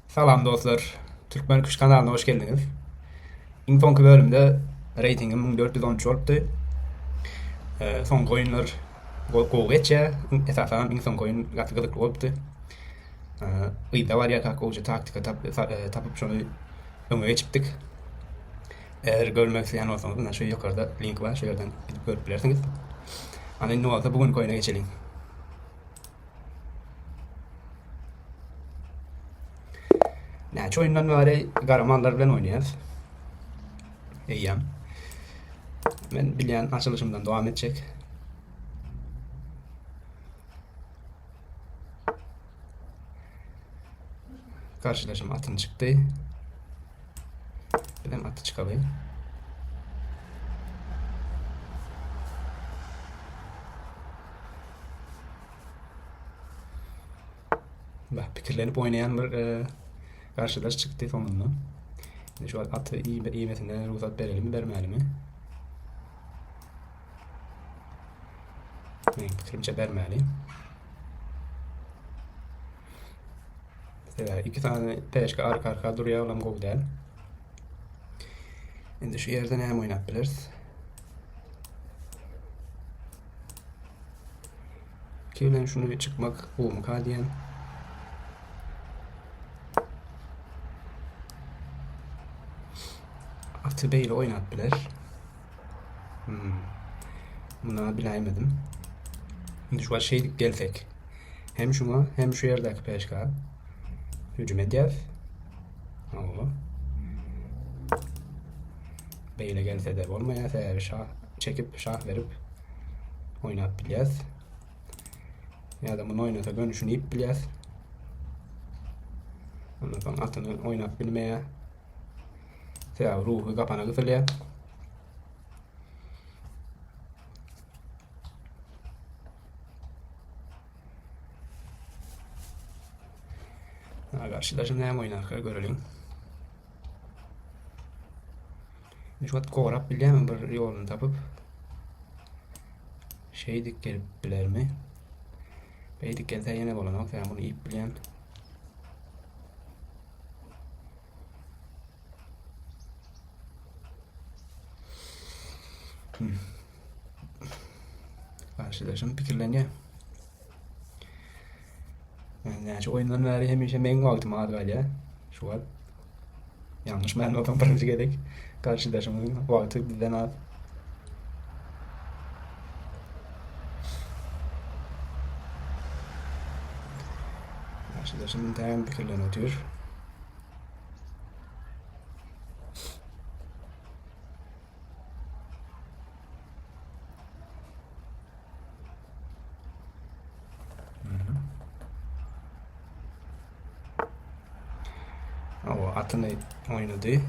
Salam dostlar. Türkmen Kuş kanalına hoş geldiniz. İnfonki bölümde reytingim 1413 olupdy. Soňky oýunlar gowy geçe. Esasen iň soňky oýun gaty gyzykly bolupdy. Ýyda variýat gowy taktika tapyp şonu öňe geçipdik. Eğer görmek isteyen olsanız şu yukarıda link var. Şöyle gidip görüp bilersiniz. Ana ne olsa bugün oyuna geçelim. Näçe oyundan bäri garamanlar bilen oynayýas. Eýýäm. Men bilýän açılışymdan dowam etjek. Karşılaşım atın çıktı. Bilen atı çıkalayım. Bak pikirlenip oynayan bir karşılaş çıktı sonunda. Şimdi şu atı iyi metinden ruhsat verelim mi vermeyelim mi? Benim fikrimce vermeyelim. Mesela iki tane peşke arka arka duruyor olan gol değil. Şimdi şu yerden hem oynayabiliriz. Ki şunu çıkmak bu mu kadiyen? Atı beyle oynatbiler. Buna bilemedim. Şimdi şu şey gelsek. Hem şuna hem şu yerdeki peşka. Hücum edeceğiz. Allah. Beyle gelse de olmaya eğer şah çekip şah verip oynatbileceğiz. Ya da bunu oynata dönüşünü ip bileceğiz. Ondan sonra atını oynatabilmeye ruhu kapana kısılıyor. Karşılaşım hem oynarken görelim. Şu an korap bilemem bir yolunu tapıp dik gelip biler mi? Beydik gelse yine bulanak. Yani bunu ip bilen. Karşılaşım pikirleniyor. Yani şu oyunların her hemişe benim vaktim var galiba. Şu an. Yanlış ben otan birinci gerek. Karşılaşımın vakti bizden az. Karşılaşımın tamam pikirleniyor. O atını oynadı.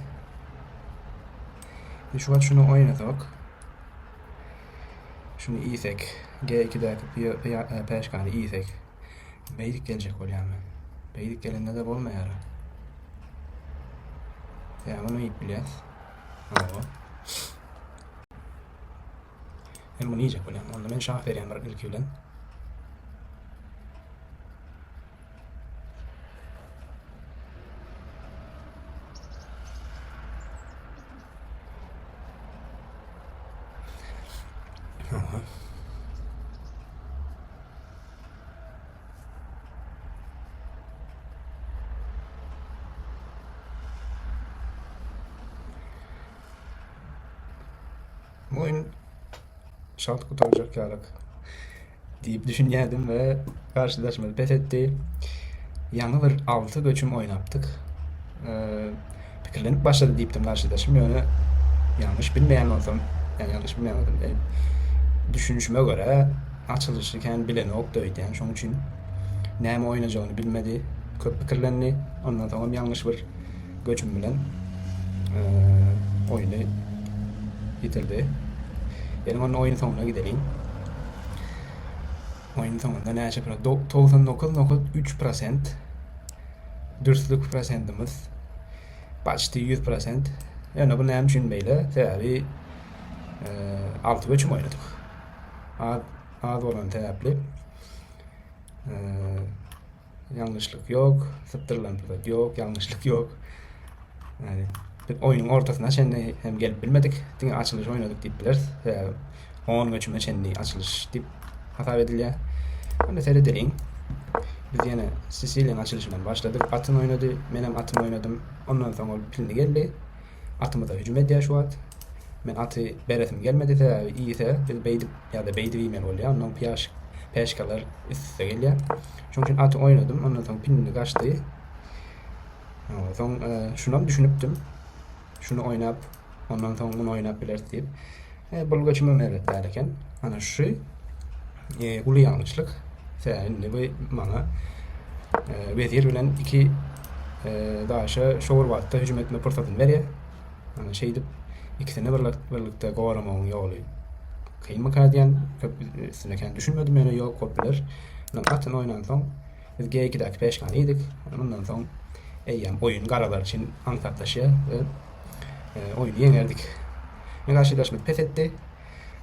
Şu an şunu oynadık. Şunu iyisek. G2'deki peşkanı iyisek. Beylik gelecek oluyor mu? Beylik gelende de olmayar. Ya bunu iyi biliyoruz. Hem bunu yiyecek oluyor. Onda ben şah vereyim var ilk yülen. Bu oyun şart kurtaracak yarak deyip düşünüyordum ve karşılaşmada pes etti. Yanı bir 6 göçüm oynattık. Pikirlenip başladı deyiptim karşılaşım. Yani yanlış bilmeyen olsam, yani yanlış bilmeyen olsam, düşünüşüme göre açılışırken bilen oktaydı. Yani şunun için neyme oynayacağını bilmedi. Köp pikirlendi. Ondan sonra yanlış bir göçüm bilen oyunu bitirdi. Yani onun oyun sonuna gidelim. Oyun sonunda ne yapacak? 99,3% dürüstlük prosentimiz başta 100%. Yani bunu hem düşünmeyle tabi 6 göçüm oynadık. Az olan tabi yanlışlık yok, sıttırılan pivot yok, yanlışlık yok. Yani bir oyunun ortasına şende hem gelip bilmedik, diňe açılış oynadık diýip bileriz. 10 göçüme şende açılış diýip hata edilýär. Onda seyredeliň. Biz ýene Sicilia'nın açılışından başladık. Atın oynadı, menem atım oynadım. Ondan sonra pilini geldi. Atıma da hücum edýär şu at. Men atı beretim gelmedi de iyise biz beydi ya da beydi men bolýar. Ondan peşkalar üstüne gelýär. Şoň üçin atı oynadım. Ondan sonra pilini gaçdy. Sonra şunu düşünüpdüm. Şunu oynap, ondan sonra bunu oynap biler diýip. Bol göçümem öğretlerken. Ana şu ulu yanlışlık. Seninle bu bana vezir bilen iki daşa şowur wagtda hüjüm etme pursatyny berýär. Ana şeýdip ikisini birlikde gowaramanyň ýoly kynmak adyan köp üstüne düşünmedim ýöne ýok köpler. Atyn oynan soň biz G2'däki peşkan idik. Ondan soň eýýäm oyun garalar için aňsatlaşýar we oyunu ýeňerdik. Karşılaşmak pes etdi.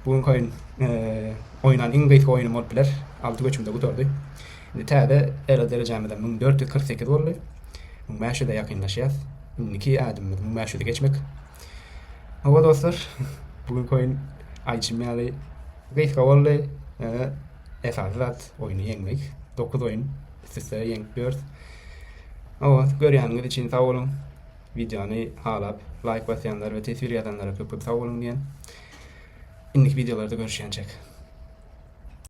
Bugün oynan İngiliz oyunu bolup biler. 6 göçümde gutordy. Indi täze era derejemden 1448 boldy. Mäşede ýakynlaşýar. Indiki adamymyz mäşede geçmek. Hawa dostlar, bugün oyun aýçymýaly gysga boldy. Esasat oyunu ýeňmek. 9 oyun üst-üste ýeňip görýäňiz için sag bolun. Videony halap, like basýanlar we tesir ýazanlara köp sag bolun diýen. İndiki videolarda görüşýänçek.